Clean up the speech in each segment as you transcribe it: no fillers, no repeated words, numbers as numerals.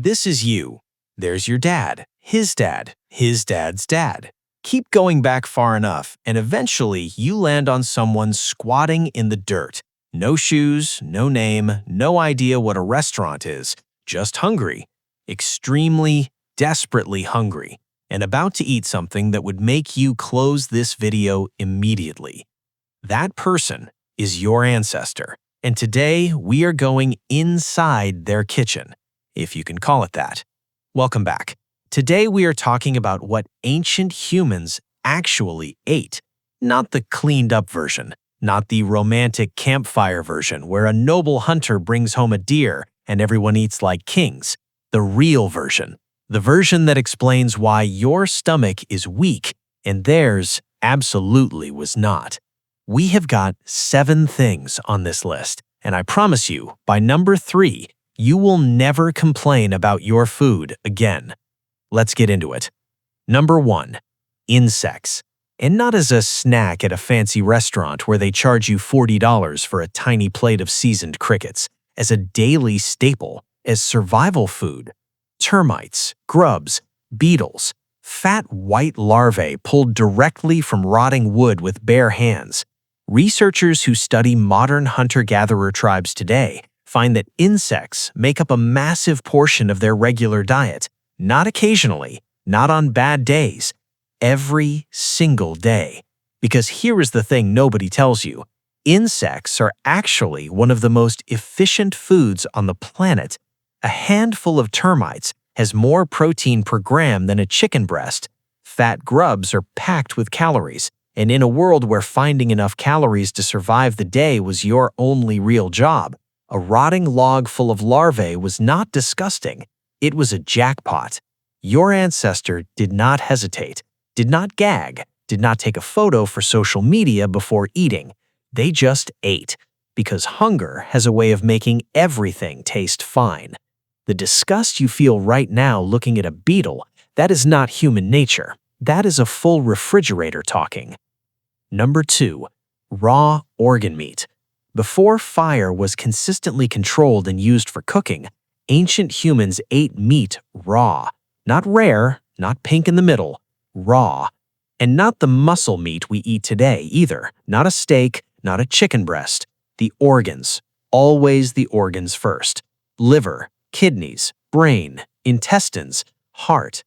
This is you. There's your dad, his dad's dad. Keep going back far enough, and eventually you land on someone squatting in the dirt. No shoes, no name, no idea what a restaurant is, just hungry. Extremely, desperately hungry, and about to eat something that would make you close this video immediately. That person is your ancestor, and today we are going inside their kitchen, if you can call it that. Welcome back. Today we are talking about what ancient humans actually ate, not the cleaned-up version, not the romantic campfire version where a noble hunter brings home a deer and everyone eats like kings. The real version. The version that explains why your stomach is weak and theirs absolutely was not. We have got 7 things on this list, and I promise you, by number 3, you will never complain about your food again. Let's get into it. Number 1. Insects. And not as a snack at a fancy restaurant where they charge you $40 for a tiny plate of seasoned crickets, as a daily staple, as survival food. Termites, grubs, beetles, fat white larvae pulled directly from rotting wood with bare hands. Researchers who study modern hunter-gatherer tribes today find that insects make up a massive portion of their regular diet, not occasionally, not on bad days, every single day. Because here is the thing nobody tells you. Insects are actually one of the most efficient foods on the planet. A handful of termites has more protein per gram than a chicken breast. Fat grubs are packed with calories, and in a world where finding enough calories to survive the day was your only real job, a rotting log full of larvae was not disgusting. It was a jackpot. Your ancestor did not hesitate, did not gag, did not take a photo for social media before eating. They just ate, because hunger has a way of making everything taste fine. The disgust you feel right now looking at a beetle, that is not human nature. That is a full refrigerator talking. Number 2. Raw organ meat. Before fire was consistently controlled and used for cooking, ancient humans ate meat raw. Not rare, not pink in the middle, raw. And not the muscle meat we eat today either. Not a steak, not a chicken breast. The organs. Always the organs first. Liver, kidneys, brain, intestines, heart.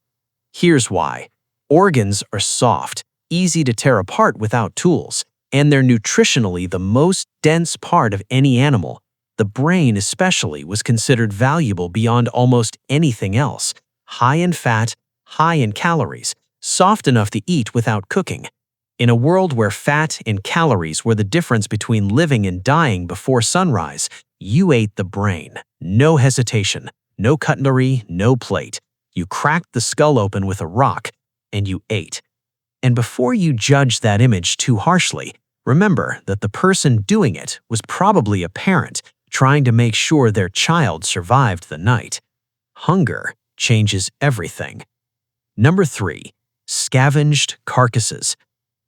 Here's why. Organs are soft, easy to tear apart without tools, and they're nutritionally the most dense part of any animal. The brain especially was considered valuable beyond almost anything else. High in fat, high in calories, soft enough to eat without cooking. In a world where fat and calories were the difference between living and dying before sunrise, you ate the brain. No hesitation, no cutlery, no plate. You cracked the skull open with a rock, and you ate. And before you judge that image too harshly, remember that the person doing it was probably a parent trying to make sure their child survived the night. Hunger changes everything. Number 3. Scavenged carcasses.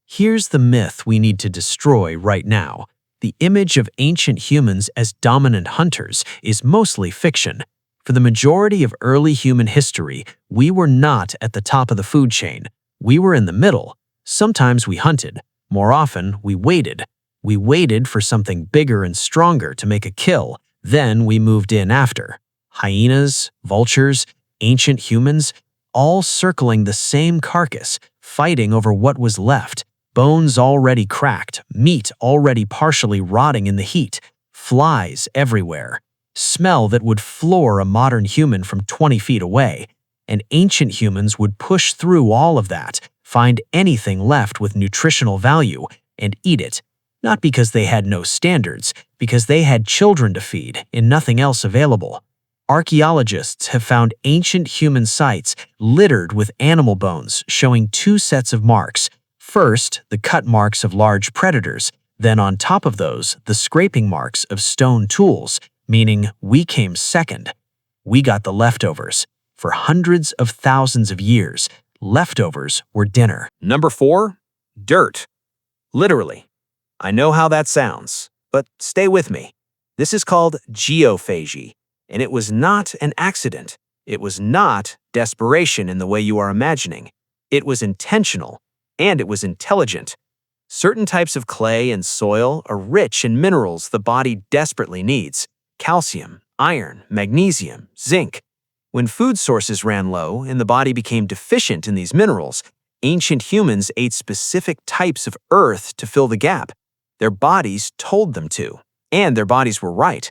Here's the myth we need to destroy right now. The image of ancient humans as dominant hunters is mostly fiction. For the majority of early human history, we were not at the top of the food chain. We were in the middle. Sometimes we hunted. More often, we waited. We waited for something bigger and stronger to make a kill. Then we moved in after. Hyenas, vultures, ancient humans, all circling the same carcass, fighting over what was left. Bones already cracked, meat already partially rotting in the heat, flies everywhere. Smell that would floor a modern human from 20 feet away. And ancient humans would push through all of that, find anything left with nutritional value, and eat it. Not because they had no standards, because they had children to feed and nothing else available. Archaeologists have found ancient human sites littered with animal bones showing 2 sets of marks. First, the cut marks of large predators, then on top of those, the scraping marks of stone tools, meaning we came second. We got the leftovers. For hundreds of thousands of years, leftovers were dinner. Number 4. Dirt. Literally. I know how that sounds, but stay with me. This is called geophagy, and it was not an accident. It was not desperation in the way you are imagining. It was intentional, and it was intelligent. Certain types of clay and soil are rich in minerals the body desperately needs: calcium, iron, magnesium, zinc. When food sources ran low and the body became deficient in these minerals, ancient humans ate specific types of earth to fill the gap. Their bodies told them to, and their bodies were right.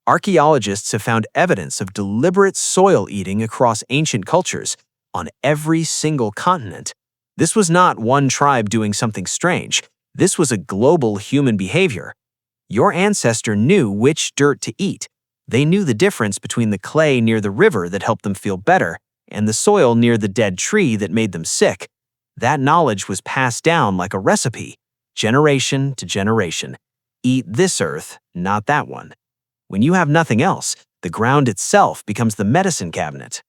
Archaeologists have found evidence of deliberate soil eating across ancient cultures on every single continent. This was not one tribe doing something strange. This was a global human behavior. Your ancestor knew which dirt to eat. They knew the difference between the clay near the river that helped them feel better and the soil near the dead tree that made them sick. That knowledge was passed down like a recipe, generation to generation. Eat this earth, not that one. When you have nothing else, the ground itself becomes the medicine cabinet.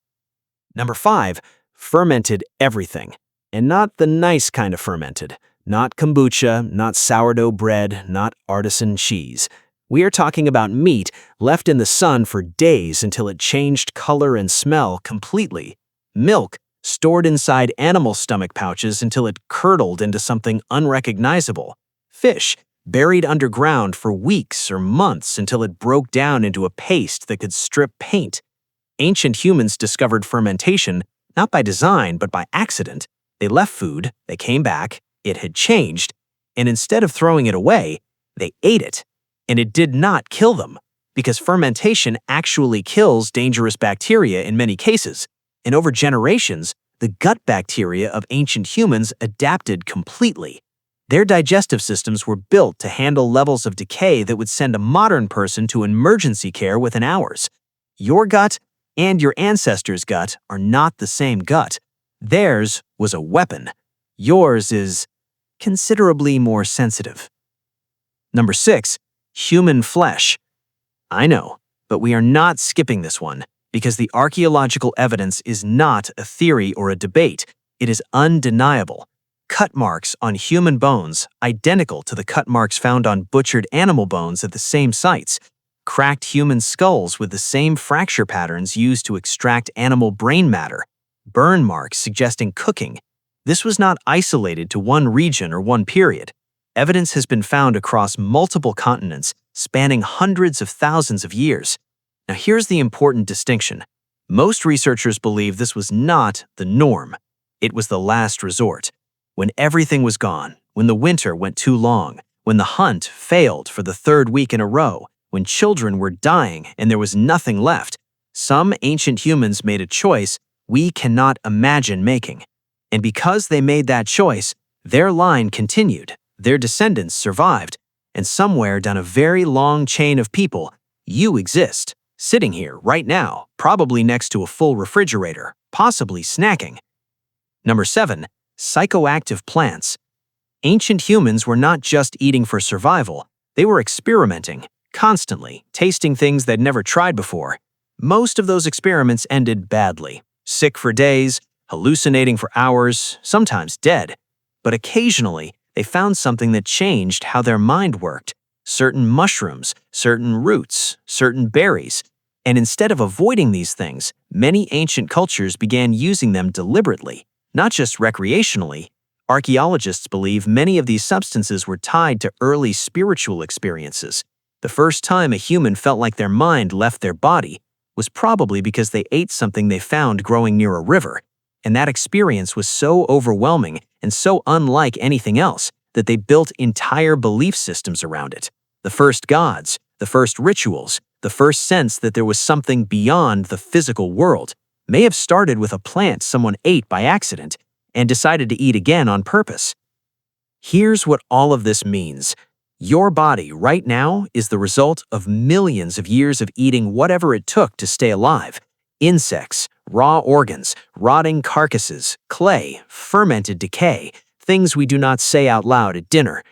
Number 5, fermented everything. And not the nice kind of fermented. Not kombucha, not sourdough bread, not artisan cheese. We are talking about meat left in the sun for days until it changed color and smell completely. Milk stored inside animal stomach pouches until it curdled into something unrecognizable. Fish buried underground for weeks or months until it broke down into a paste that could strip paint. Ancient humans discovered fermentation not by design but by accident. They left food, they came back, it had changed, and instead of throwing it away, they ate it. And it did not kill them, because fermentation actually kills dangerous bacteria in many cases. And over generations, the gut bacteria of ancient humans adapted completely. Their digestive systems were built to handle levels of decay that would send a modern person to emergency care within hours. Your gut and your ancestors' gut are not the same gut. Theirs was a weapon. Yours is considerably more sensitive. Number 6, human flesh. I know, but we are not skipping this one because the archaeological evidence is not a theory or a debate. It is undeniable. Cut marks on human bones identical to the cut marks found on butchered animal bones at the same sites. Cracked human skulls with the same fracture patterns used to extract animal brain matter. Burn marks suggesting cooking. This was not isolated to one region or one period. Evidence has been found across multiple continents, spanning hundreds of thousands of years. Now here's the important distinction. Most researchers believe this was not the norm. It was the last resort. When everything was gone, when the winter went too long, when the hunt failed for the 3rd week in a row, when children were dying and there was nothing left, some ancient humans made a choice we cannot imagine making. And because they made that choice, their line continued, their descendants survived, and somewhere down a very long chain of people, you exist, sitting here right now, probably next to a full refrigerator, possibly snacking. Number 7, psychoactive plants. Ancient humans were not just eating for survival, they were experimenting, constantly, tasting things they'd never tried before. Most of those experiments ended badly. Sick for days, hallucinating for hours, sometimes dead. But occasionally, they found something that changed how their mind worked. Certain mushrooms, certain roots, certain berries. And instead of avoiding these things, many ancient cultures began using them deliberately, not just recreationally. Archaeologists believe many of these substances were tied to early spiritual experiences. The first time a human felt like their mind left their body was probably because they ate something they found growing near a river, and that experience was so overwhelming and so unlike anything else that they built entire belief systems around it. The first gods, the first rituals, the first sense that there was something beyond the physical world may have started with a plant someone ate by accident and decided to eat again on purpose. Here's what all of this means. Your body right now is the result of millions of years of eating whatever it took to stay alive. Insects, raw organs, rotting carcasses, clay, fermented decay, things we do not say out loud at dinner.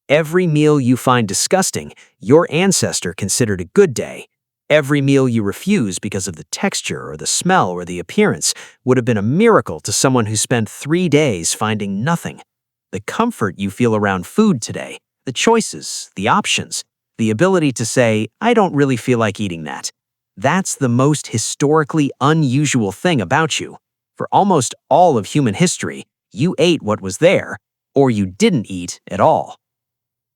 Every meal you find disgusting, your ancestor considered a good day. Every meal you refuse because of the texture or the smell or the appearance would have been a miracle to someone who spent 3 days finding nothing. The comfort you feel around food today, the choices, the options, the ability to say, I don't really feel like eating that. That's the most historically unusual thing about you. For almost all of human history, you ate what was there, or you didn't eat at all.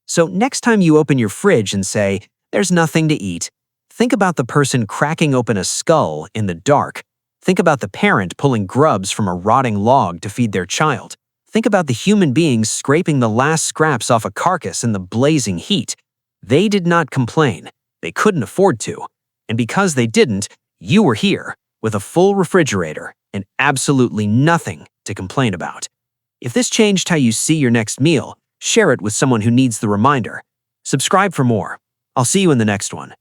So next time you open your fridge and say, "There's nothing to eat," think about the person cracking open a skull in the dark. Think about the parent pulling grubs from a rotting log to feed their child. Think about the human beings scraping the last scraps off a carcass in the blazing heat. They did not complain. They couldn't afford to. And because they didn't, you were here, with a full refrigerator and absolutely nothing to complain about. If this changed how you see your next meal, share it with someone who needs the reminder. Subscribe for more. I'll see you in the next one.